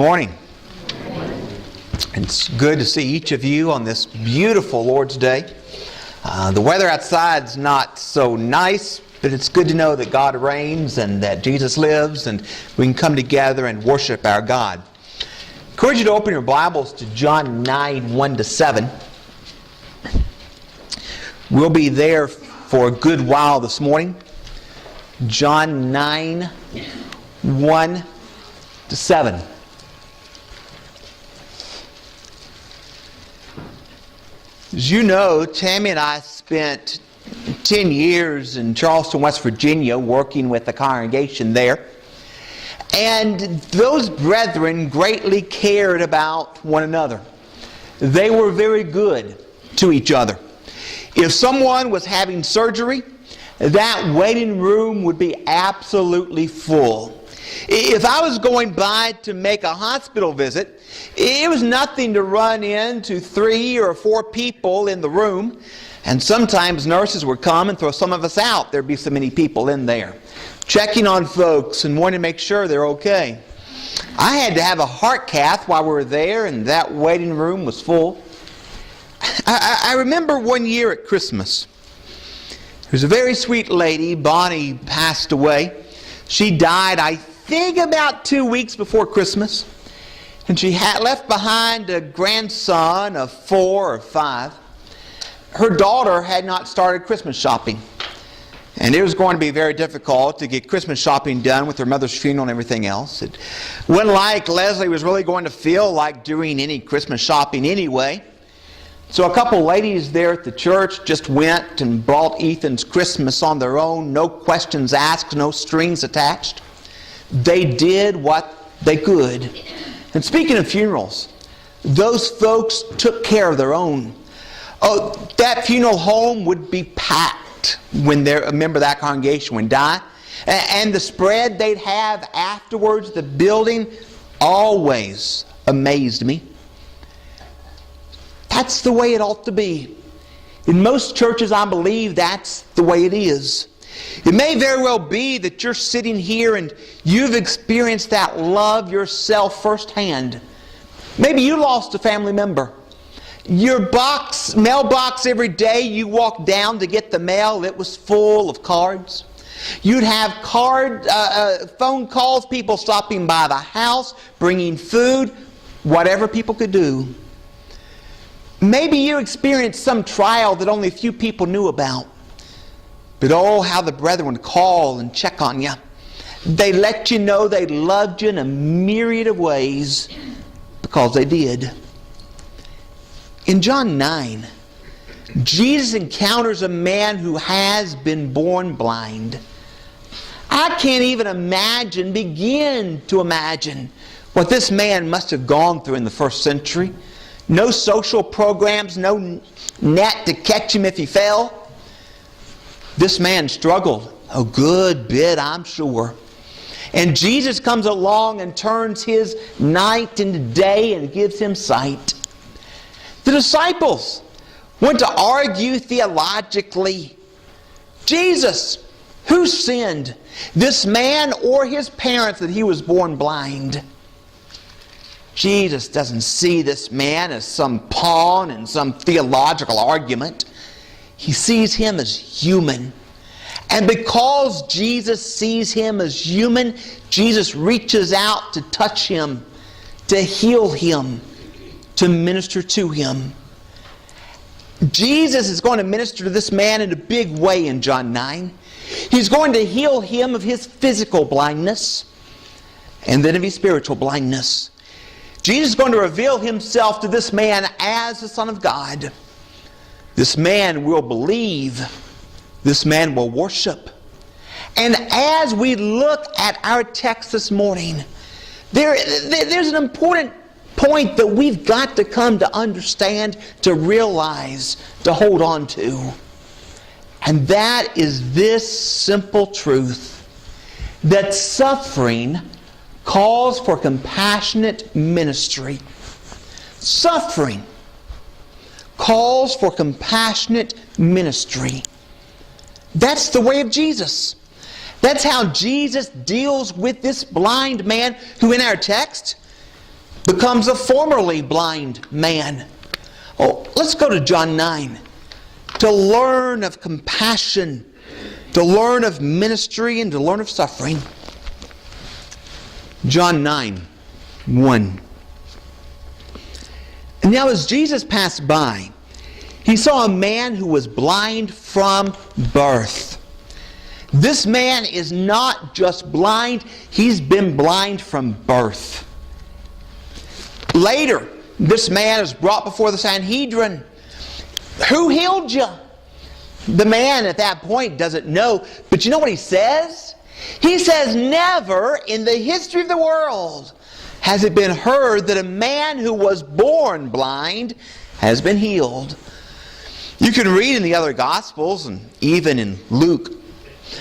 morning. It's good to see each of you on this beautiful Lord's Day. The weather outside's not so nice, but it's good to know that God reigns and that Jesus lives, and we can come together and worship our God. I encourage you to open your Bibles to John 9, 1-7. We'll be there for a good while this morning. John 9, 1-7. As you know, Tammy and I spent 10 years in Charleston, West Virginia, working with the congregation there. And those brethren greatly cared about one another. They were very good to each other. If someone was having surgery, that waiting room would be absolutely full. If I was going by to make a hospital visit, it was nothing to run into 3 or 4 people in the room. And sometimes nurses would come and throw some of us out. There'd be so many people in there, checking on folks and wanting to make sure they're okay. I had to have a heart cath while we were there, and that waiting room was full. I remember one year at Christmas. There was a very sweet lady. Bonnie passed away. She died, I think, about 2 weeks before Christmas. And she had left behind a grandson of 4 or 5. Her daughter had not started Christmas shopping. And it was going to be very difficult to get Christmas shopping done with her mother's funeral and everything else. It wasn't like Leslie was really going to feel like doing any Christmas shopping anyway. So a couple ladies there at the church just went and bought Ethan's Christmas on their own. No questions asked, no strings attached. They did what they could. And speaking of funerals, those folks took care of their own. Oh, that funeral home would be packed when a member of that congregation would die. And the spread they'd have afterwards, the building, always amazed me. That's the way it ought to be. In most churches, I believe that's the way it is. It may very well be that you're sitting here and you've experienced that love yourself firsthand. Maybe you lost a family member. Your mailbox every day you walked down to get the mail, it was full of cards. You'd have phone calls, people stopping by the house, bringing food, whatever people could do. Maybe you experienced some trial that only a few people knew about. But oh, how the brethren would call and check on you. They let you know they loved you in a myriad of ways, because they did. In John 9, Jesus encounters a man who has been born blind. I can't even begin to imagine what this man must have gone through in the first century. No social programs, no net to catch him if he fell. This man struggled a good bit, I'm sure. And Jesus comes along and turns his night into day and gives him sight. The disciples went to argue theologically. Jesus, who sinned, this man or his parents, that he was born blind? Jesus doesn't see this man as some pawn in some theological argument. He sees him as human. And because Jesus sees him as human, Jesus reaches out to touch him, to heal him, to minister to him. Jesus is going to minister to this man in a big way in John 9. He's going to heal him of his physical blindness and then of his spiritual blindness. Jesus is going to reveal himself to this man as the Son of God. This man will believe. This man will worship. And as we look at our text this morning, there's an important point that we've got to come to understand, to realize, to hold on to. And that is this simple truth, that suffering calls for compassionate ministry. Suffering calls for compassionate ministry. That's the way of Jesus. That's how Jesus deals with this blind man who in our text becomes a formerly blind man. Oh, let's go to John 9 to learn of compassion, to learn of ministry, and to learn of suffering. John 9, 1. And now as Jesus passed by, he saw a man who was blind from birth. This man is not just blind, he's been blind from birth. Later, this man is brought before the Sanhedrin. Who healed you? The man at that point doesn't know. But you know what he says? He says, never in the history of the world has it been heard that a man who was born blind has been healed. You can read in the other Gospels and even in Luke,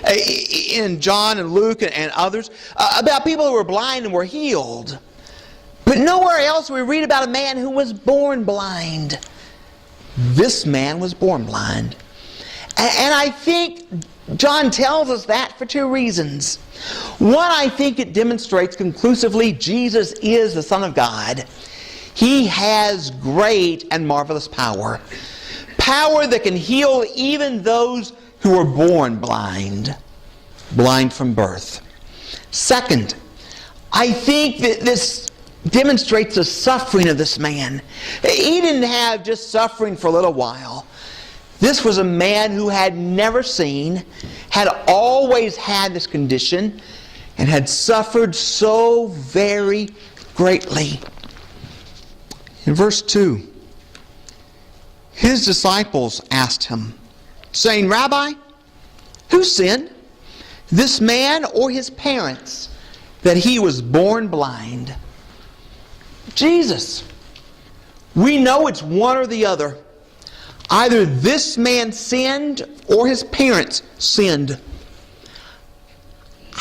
in John and Luke and others, about people who were blind and were healed. But nowhere else we read about a man who was born blind. This man was born blind. And I think John tells us that for two reasons. One, I think it demonstrates conclusively Jesus is the Son of God. He has great and marvelous power. Power that can heal even those who were born blind. Blind from birth. Second, I think that this demonstrates the suffering of this man. He didn't have just suffering for a little while. This was a man who had never seen, had always had this condition, and had suffered so very greatly. In verse 2, his disciples asked him, saying, Rabbi, who sinned, this man or his parents, that he was born blind? Jesus. We know it's one or the other. Either this man sinned or his parents sinned.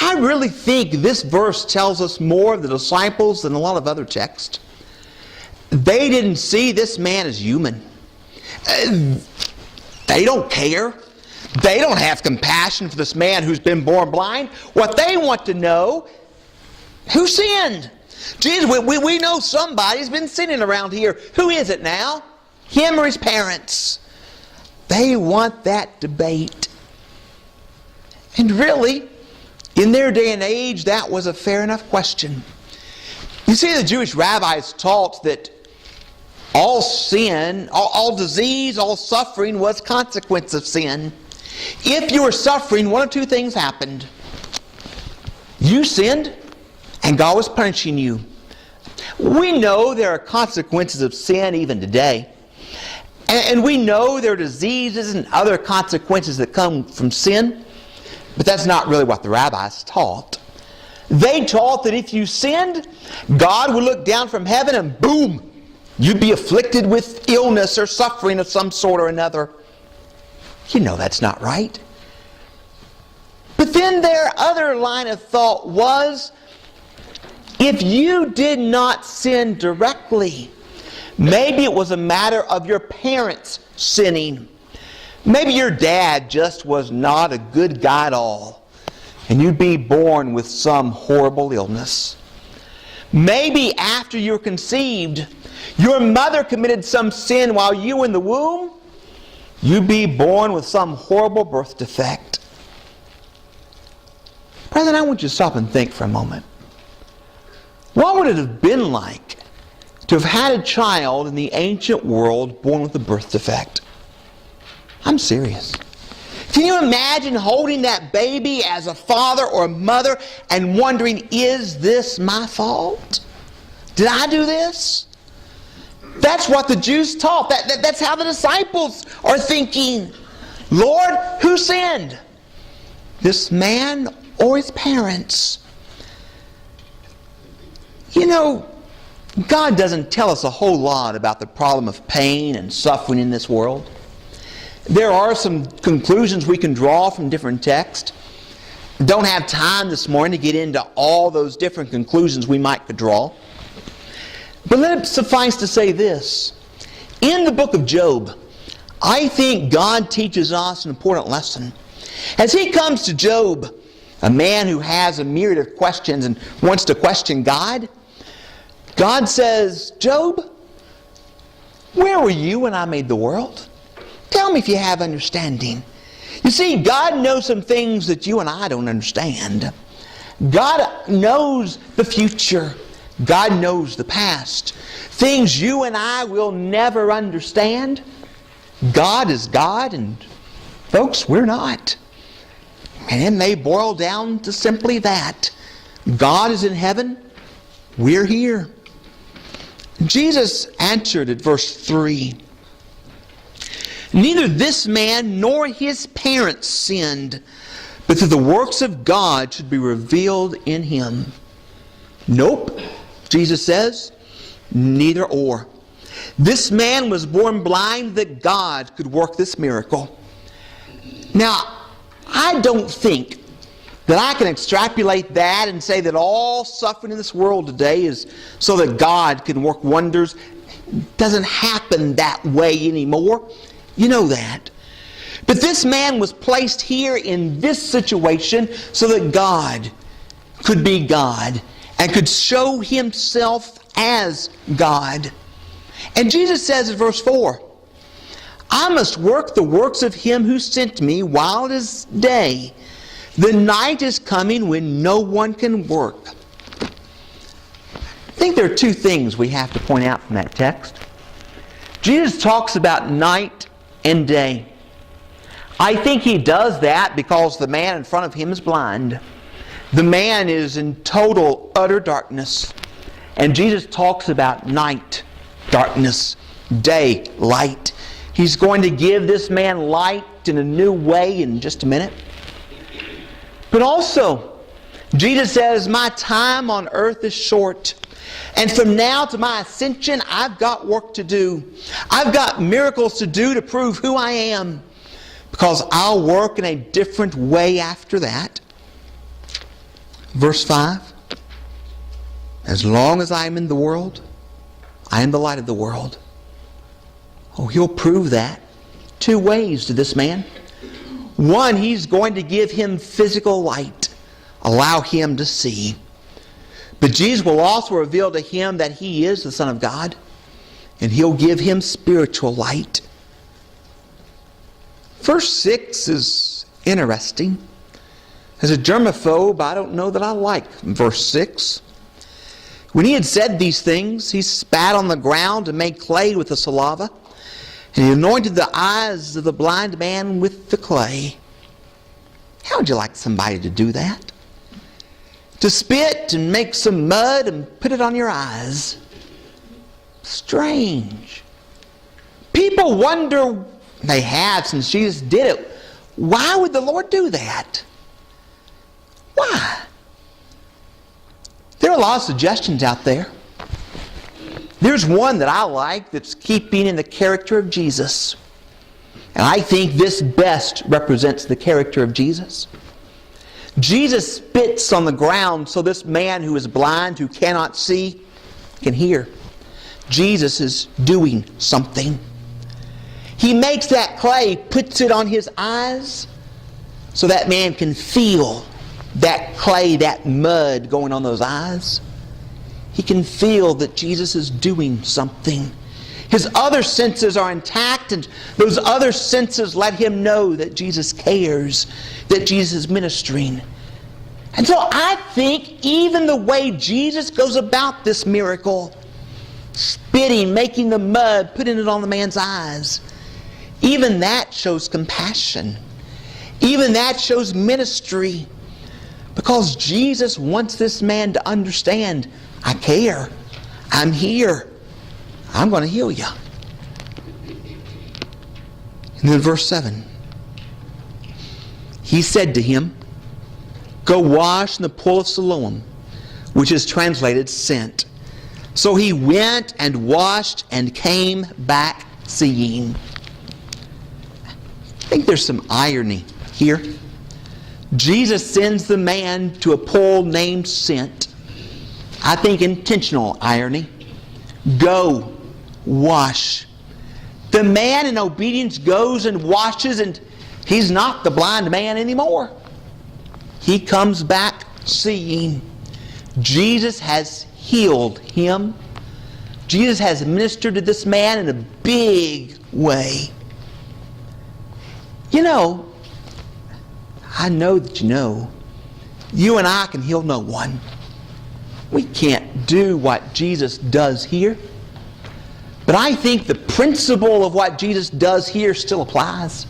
I really think this verse tells us more of the disciples than a lot of other texts. They didn't see this man as human. They don't care. They don't have compassion for this man who's been born blind. What they want to know, who sinned? Jesus, we know somebody's been sinning around here. Who is it now? Him or his parents? They want that debate. And really, in their day and age, that was a fair enough question. You see, the Jewish rabbis taught that all sin, all disease, all suffering was consequence of sin. If you were suffering, one of two things happened. You sinned, and God was punishing you. We know there are consequences of sin even today. And we know there are diseases and other consequences that come from sin. But that's not really what the rabbis taught. They taught that if you sinned, God would look down from heaven and boom, you'd be afflicted with illness or suffering of some sort or another. You know that's not right. But then their other line of thought was, if you did not sin directly, maybe it was a matter of your parents sinning. Maybe your dad just was not a good guy at all, and you'd be born with some horrible illness. Maybe after you were conceived, your mother committed some sin while you were in the womb. You'd be born with some horrible birth defect. Brethren, I want you to stop and think for a moment. What would it have been like to have had a child in the ancient world born with a birth defect? I'm serious. Can you imagine holding that baby as a father or a mother and wondering, is this my fault? Did I do this? That's what the Jews taught. That's how the disciples are thinking. Lord, who sinned? This man or his parents? You know, God doesn't tell us a whole lot about the problem of pain and suffering in this world. There are some conclusions we can draw from different texts. Don't have time this morning to get into all those different conclusions we might could draw. But let it suffice to say this. In the book of Job, I think God teaches us an important lesson. As he comes to Job, a man who has a myriad of questions and wants to question God, God says, Job, where were you when I made the world? Tell me if you have understanding. You see, God knows some things that you and I don't understand. God knows the future. God knows the past. Things you and I will never understand. God is God, and folks, we're not. And it may boil down to simply that. God is in heaven. We're here. Jesus answered at verse 3. Neither this man nor his parents sinned, but that the works of God should be revealed in him. Nope, Jesus says, neither or. This man was born blind that God could work this miracle. Now, I don't think that I can extrapolate that and say that all suffering in this world today is so that God can work wonders. It doesn't happen that way anymore. You know that. But this man was placed here in this situation so that God could be God and could show Himself as God. And Jesus says in verse 4, I must work the works of Him who sent me while it is day. The night is coming when no one can work. I think there are two things we have to point out from that text. Jesus talks about night and day. I think He does that because the man in front of Him is blind. The man is in total, utter darkness. And Jesus talks about night, darkness, day, light. He's going to give this man light in a new way in just a minute. But also, Jesus says, my time on earth is short. And from now to my ascension, I've got work to do. I've got miracles to do to prove who I am. Because I'll work in a different way after that. Verse 5. As long as I am in the world, I am the light of the world. Oh, He'll prove that. Two ways to this man. One, He's going to give him physical light. Allow him to see. But Jesus will also reveal to him that He is the Son of God. And He'll give him spiritual light. Verse 6 is interesting. As a germaphobe, I don't know that I like verse 6. When He had said these things, He spat on the ground and made clay with the saliva. And He anointed the eyes of the blind man with the clay. How would you like somebody to do that? To spit and make some mud and put it on your eyes. Strange. People wonder, they have since Jesus did it, why would the Lord do that? Why? There are a lot of suggestions out there. There's one that I like that's keeping in the character of Jesus. And I think this best represents the character of Jesus. Jesus spits on the ground so this man who is blind, who cannot see, can hear. Jesus is doing something. He makes that clay, puts it on his eyes, so that man can feel that clay, that mud going on those eyes. He can feel that Jesus is doing something. His other senses are intact, and those other senses let him know that Jesus cares, that Jesus is ministering. And so I think even the way Jesus goes about this miracle, spitting, making the mud, putting it on the man's eyes, even that shows compassion. Even that shows ministry. Because Jesus wants this man to understand, I care. I'm here. I'm going to heal you. And then verse 7. He said to him, go wash in the pool of Siloam, which is translated sent. So he went and washed and came back seeing. I think there's some irony here. Jesus sends the man to a pool named Sent. I think intentional irony. Go, wash. The man in obedience goes and washes, and he's not the blind man anymore. He comes back seeing. Jesus has healed him Jesus has ministered to this man in a big way. You know, I know that you know, you and I can heal no one. We can't do what Jesus does here. But I think the principle of what Jesus does here still applies.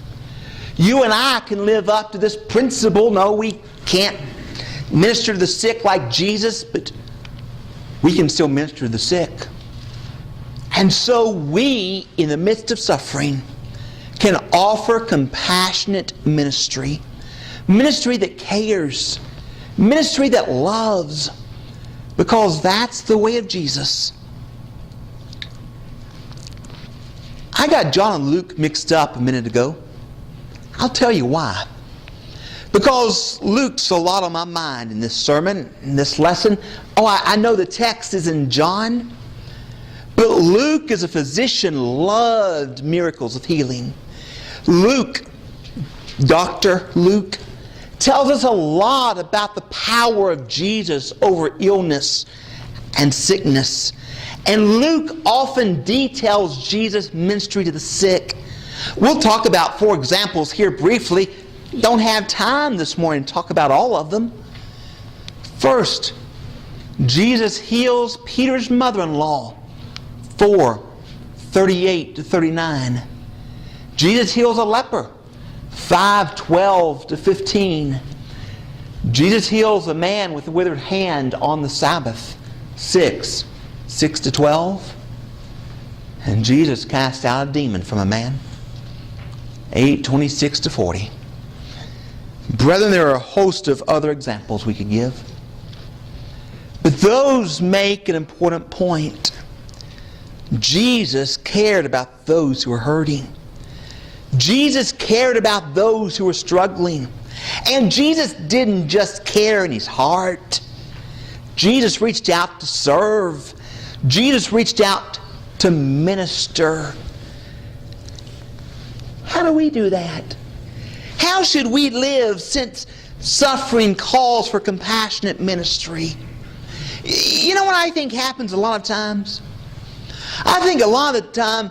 You and I can live up to this principle. No, we can't minister to the sick like Jesus, but we can still minister to the sick. And so we, in the midst of suffering, can offer compassionate ministry. Ministry that cares. Ministry that loves. Because that's the way of Jesus. I got John and Luke mixed up a minute ago. I'll tell you why. Because Luke's a lot on my mind in this sermon, in this lesson. Oh, I know the text is in John. But Luke, as a physician, loved miracles of healing. Luke, Dr. Luke, tells us a lot about the power of Jesus over illness and sickness. And Luke often details Jesus' ministry to the sick. We'll talk about 4 examples here briefly. Don't have time this morning to talk about all of them. First, Jesus heals Peter's mother-in-law. 4:38-39. Jesus heals a leper. 5:12-15. Jesus heals a man with a withered hand on the Sabbath. 6:6-12. And Jesus cast out a demon from a man. 8:26-40. Brethren, there are a host of other examples we could give. But those make an important point. Jesus cared about those who were hurting. Jesus cared about those who were struggling. And Jesus didn't just care in His heart. Jesus reached out to serve. Jesus reached out to minister. How do we do that? How should we live since suffering calls for compassionate ministry? You know what I think happens a lot of times? I think a lot of the time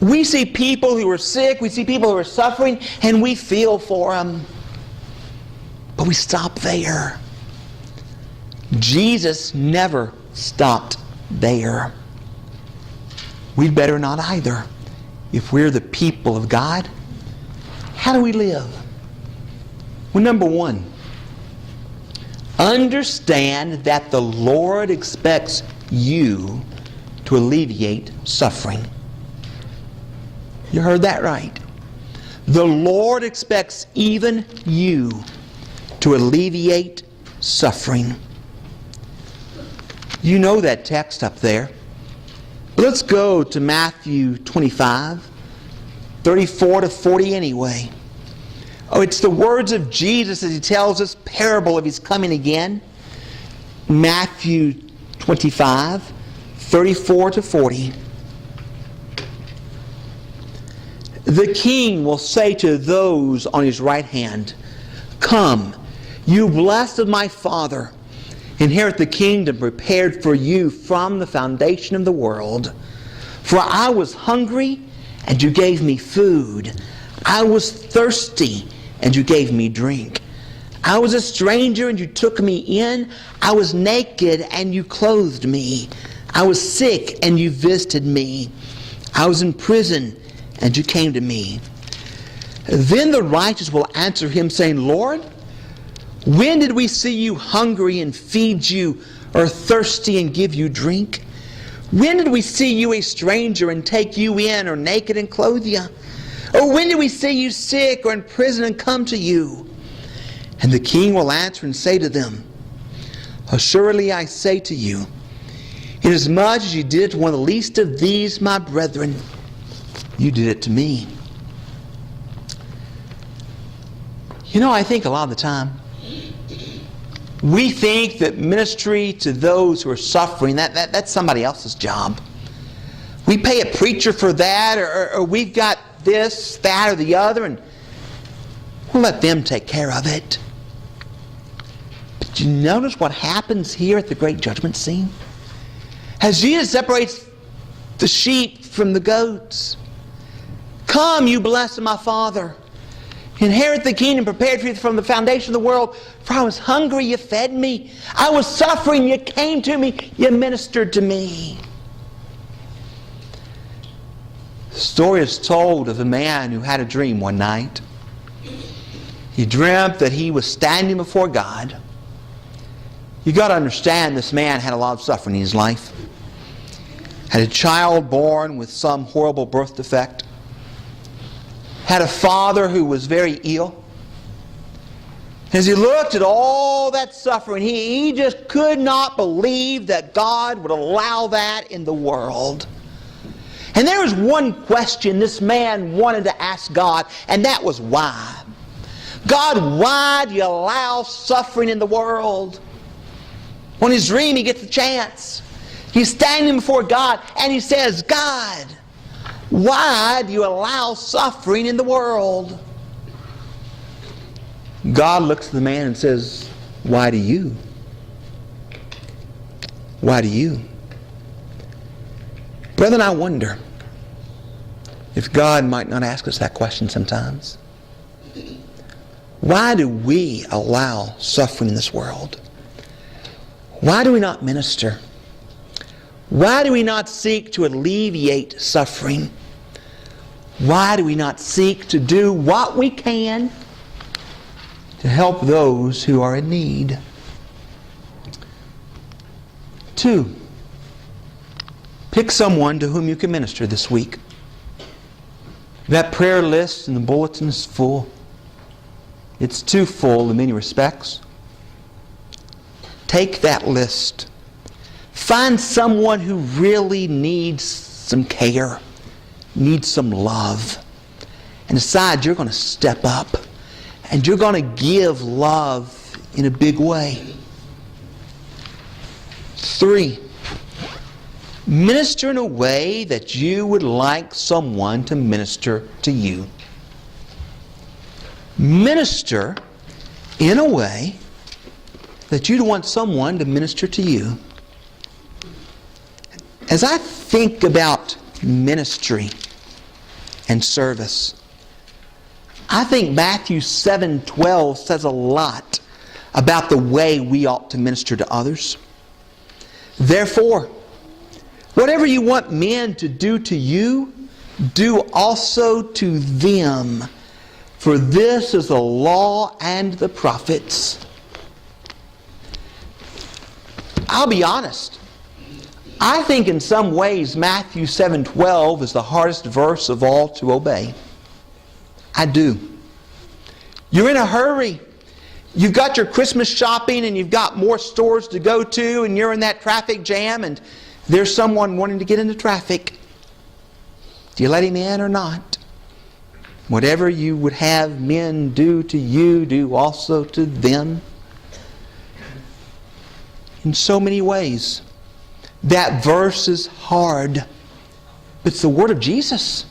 we see people who are sick, we see people who are suffering, and we feel for them. But we stop there. Jesus never stopped there. We'd better not either. If we're the people of God, how do we live? Well, number 1, understand that the Lord expects you to alleviate suffering. You heard that right. The Lord expects even you to alleviate suffering. You know that text up there. Let's go to Matthew 25, 34-40 anyway. Oh, it's the words of Jesus as He tells us parable of His coming again. Matthew 25, 34-40. The king will say to those on his right hand, "Come, you blessed of my Father, inherit the kingdom prepared for you from the foundation of the world. For I was hungry, and you gave me food. I was thirsty, and you gave me drink. I was a stranger, and you took me in. I was naked, and you clothed me. I was sick, and you visited me. I was in prison, and you came to me." Then the righteous will answer him, saying, "Lord, when did we see you hungry and feed you, or thirsty and give you drink? When did we see you a stranger and take you in, or naked and clothe you? Or when did we see you sick or in prison and come to you?" And the king will answer and say to them, "Assuredly I say to you, inasmuch as you did it to one of the least of these my brethren, you did it to me." You know, I think a lot of the time, we think that ministry to those who are suffering, that's somebody else's job. We pay a preacher for that, or we've got this, that, or the other, and we'll let them take care of it. But you notice what happens here at the great judgment scene? As Jesus separates the sheep from the goats. Come, you blessed of my Father. Inherit the kingdom prepared for you from the foundation of the world. For I was hungry, you fed me. I was suffering, you came to me. You ministered to me. The story is told of a man who had a dream one night. He dreamt that he was standing before God. You got to understand, this man had a lot of suffering in his life. Had a child born with some horrible birth defect. Had a father who was very ill. As he looked at all that suffering, he just could not believe that God would allow that in the world. And there was one question this man wanted to ask God, and that was why. God, why do you allow suffering in the world? On his dream, he gets a chance. He's standing before God, and he says, God, why do you allow suffering in the world? God looks at the man and says, why do you? Why do you? Brethren, I wonder if God might not ask us that question sometimes. Why do we allow suffering in this world? Why do we not minister? Why do we not seek to alleviate suffering? Why do we not seek to do what we can to help those who are in need? 2, pick someone to whom you can minister this week. That prayer list in the bulletin is full. It's too full in many respects. Take that list. Find someone who really needs some care, needs some love, and decide you're going to step up and you're going to give love in a big way. 3, minister in a way that you would like someone to minister to you. Minister in a way that you'd want someone to minister to you. As I think about ministry and service, I think Matthew 7:12 says a lot about the way we ought to minister to others. Therefore, whatever you want men to do to you, do also to them. For this is the law and the prophets. I'll be honest. I think in some ways Matthew 7:12 is the hardest verse of all to obey. I do. You're in a hurry. You've got your Christmas shopping and you've got more stores to go to and you're in that traffic jam and there's someone wanting to get into traffic. Do you let him in or not? Whatever you would have men do to you, do also to them. In so many ways, that verse is hard. But it's the word of Jesus.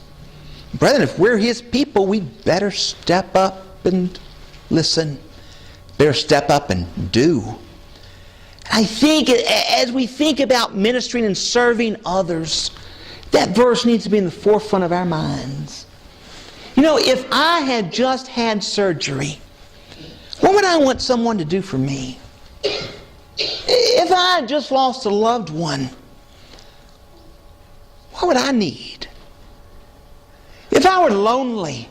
Brethren, if we're His people, we better step up and listen. Better step up and do. I think as we think about ministering and serving others, that verse needs to be in the forefront of our minds. You know, if I had just had surgery, what would I want someone to do for me? If I had just lost a loved one, what would I need? If I were lonely,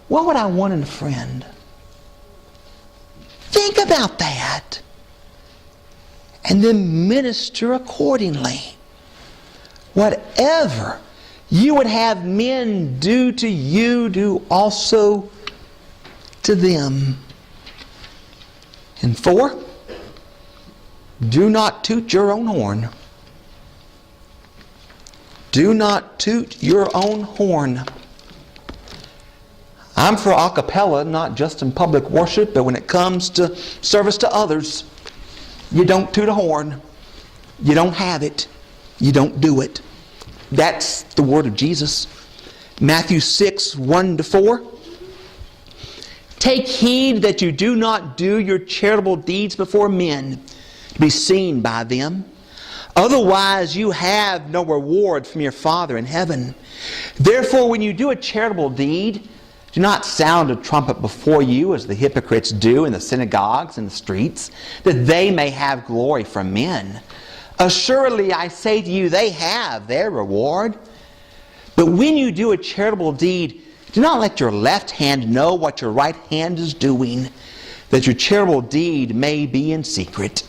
what would I want in a friend? Think about that. And then minister accordingly. Whatever you would have men do to you, do also to them. And 4, do not toot your own horn. Do not toot your own horn. I'm for a cappella, not just in public worship, but when it comes to service to others, you don't toot a horn. You don't have it. You don't do it. That's the word of Jesus. Matthew 6:1-4. Take heed that you do not do your charitable deeds before men to be seen by them. Otherwise, you have no reward from your Father in heaven. Therefore, when you do a charitable deed, do not sound a trumpet before you as the hypocrites do in the synagogues and the streets, that they may have glory from men. Assuredly, I say to you, they have their reward. But when you do a charitable deed, do not let your left hand know what your right hand is doing, that your charitable deed may be in secret.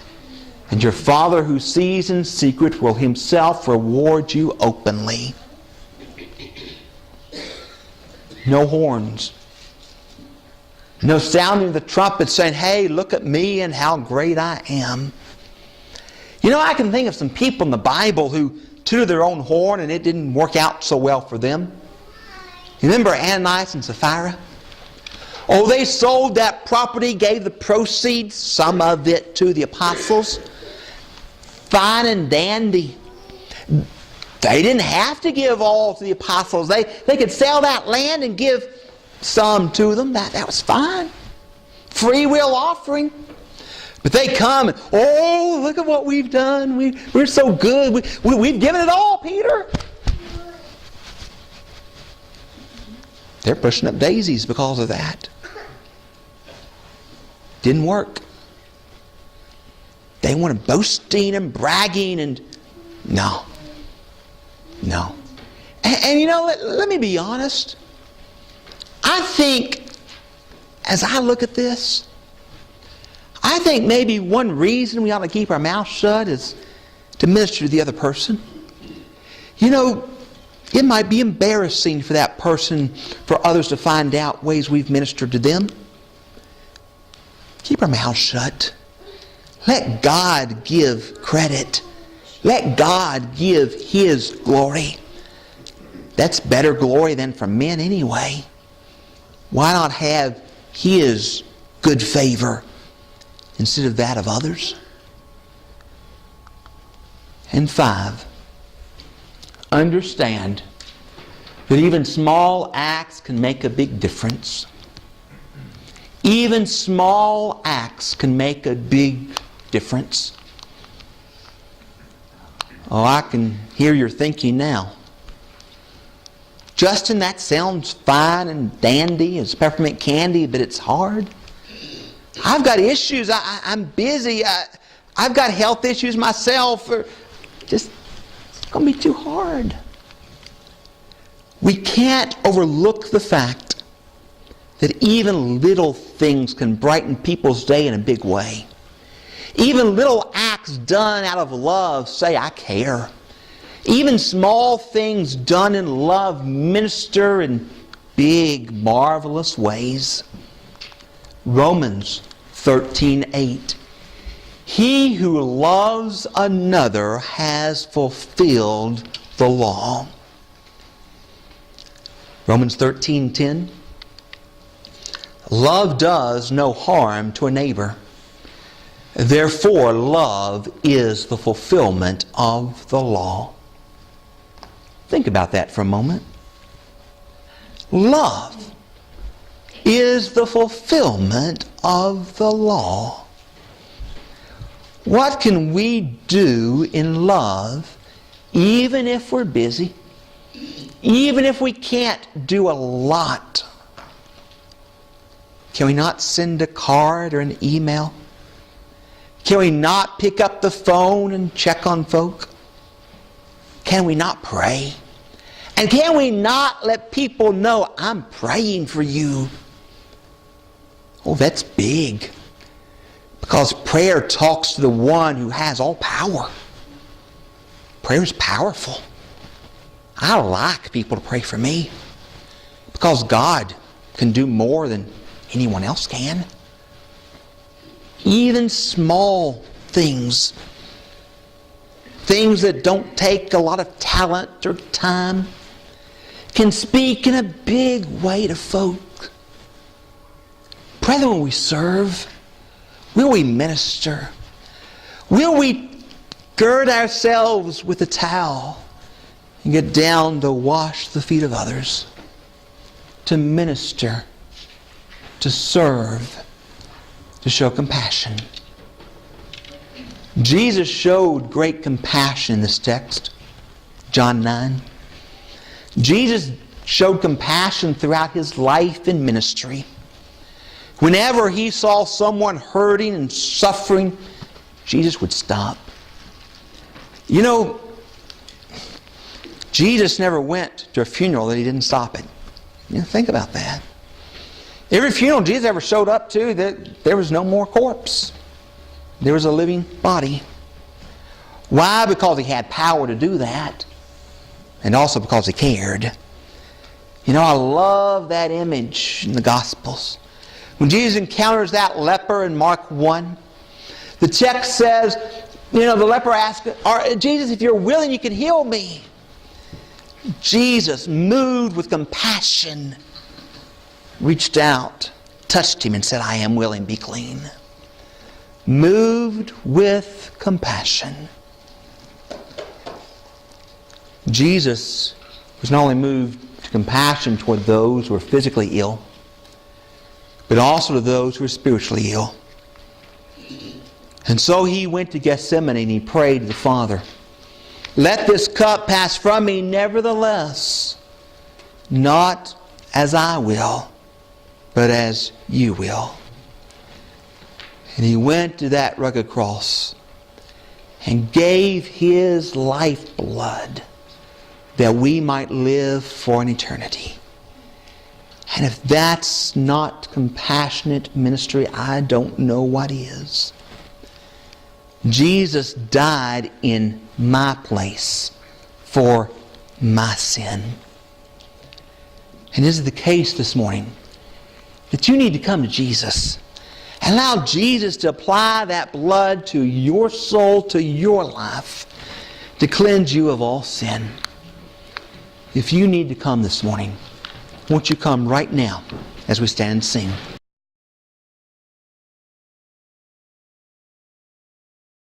And your Father who sees in secret will Himself reward you openly. No horns. No sounding of the trumpet saying, hey, look at me and how great I am. You know, I can think of some people in the Bible who tooted their own horn and it didn't work out so well for them. You remember Ananias and Sapphira? Oh, they sold that property, gave the proceeds, some of it to the apostles. Fine and dandy. They didn't have to give all to the apostles. They could sell that land and give some to them. That was fine. Free will offering. But they come and, oh, look at what we've done. We're so good. We've given it all, Peter. They're pushing up daisies because of that. Didn't work. They wanted boasting and bragging and no. And you know, let me be honest. I think, as I look at this, I think maybe one reason we ought to keep our mouth shut is to minister to the other person. You know, it might be embarrassing for that person, for others to find out ways we've ministered to them. Keep our mouths shut. Let God give credit. Let God give His glory. That's better glory than from men anyway. Why not have His good favor instead of that of others? And 5, understand that even small acts can make a big difference. Even small acts can make a big difference. Oh, I can hear your thinking now. Justin, that sounds fine and dandy as peppermint candy, but it's hard. I've got issues. I'm busy. I've got health issues myself. It's going to be too hard. We can't overlook the fact that even little things can brighten people's day in a big way. Even little acts done out of love say, I care. Even small things done in love minister in big, marvelous ways. Romans 13:8. He who loves another has fulfilled the law. Romans 13:10. Love does no harm to a neighbor. Therefore, love is the fulfillment of the law. Think about that for a moment. Love is the fulfillment of the law. What can we do in love, even if we're busy, even if we can't do a lot? Can we not send a card or an email? Can we not pick up the phone and check on folk? Can we not pray? And can we not let people know, I'm praying for you? Oh, that's big. Because prayer talks to the one who has all power. Prayer is powerful. I like people to pray for me. Because God can do more than anyone else can. Even small things, things that don't take a lot of talent or time, can speak in a big way to folk. Brethren, when we serve, will we minister? Will we gird ourselves with a towel and get down to wash the feet of others, to minister, to serve, to show compassion? Jesus showed great compassion in this text. John 9. Jesus showed compassion throughout His life and ministry. Whenever He saw someone hurting and suffering, Jesus would stop. You know, Jesus never went to a funeral that He didn't stop it. You know, think about that. Every funeral Jesus ever showed up to, there was no more corpse. There was a living body. Why? Because He had power to do that. And also because He cared. You know, I love that image in the Gospels. When Jesus encounters that leper in Mark 1, the text says, you know, the leper asked, Jesus, if you're willing, you can heal me. Jesus, moved with compassion, reached out, touched him and said, I am willing, be clean. Moved with compassion. Jesus was not only moved to compassion toward those who were physically ill, but also to those who were spiritually ill. And so He went to Gethsemane and He prayed to the Father, let this cup pass from me, nevertheless, not as I will, but as You will. And He went to that rugged cross and gave His lifeblood that we might live for an eternity. And if that's not compassionate ministry, I don't know what is. Jesus died in my place for my sin. And this is the case this morning, that you need to come to Jesus. Allow Jesus to apply that blood to your soul, to your life, to cleanse you of all sin. If you need to come this morning, won't you come right now as we stand and sing?